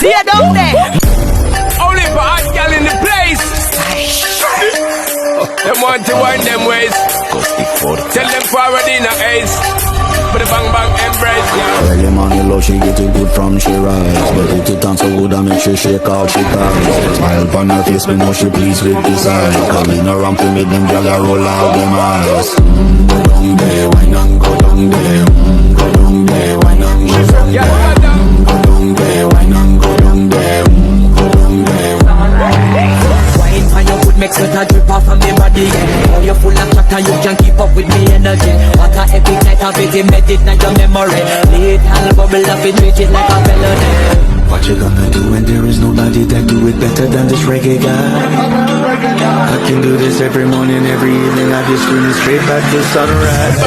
Stay down there. Only for hot gal in the place. Them want to wind them ways. Tell them forward in a ace. But the bang bang embrace, yeah. Early morning low, she get it good from she rise. But put it on so good I make she shake out she cries. Smile on her face, me know she pleased with this eye. Calling her ramp to make them gyal a roll out them eyes. Go down there, wine and go down there. Go down there, wine and go down there. Go down there, wine and go down there. Go down there. Wine on your foot makes sweat a drip off from me body. Oh, you're full of chatter, you can keep up with me energy. What a epic night of it, embedded in your memory. Little bubble up, it treat it like a melody. What you gonna do when there is nobody that do it better than this reggae guy? I can do this every morning, every evening. I just screaming straight back to sunrise.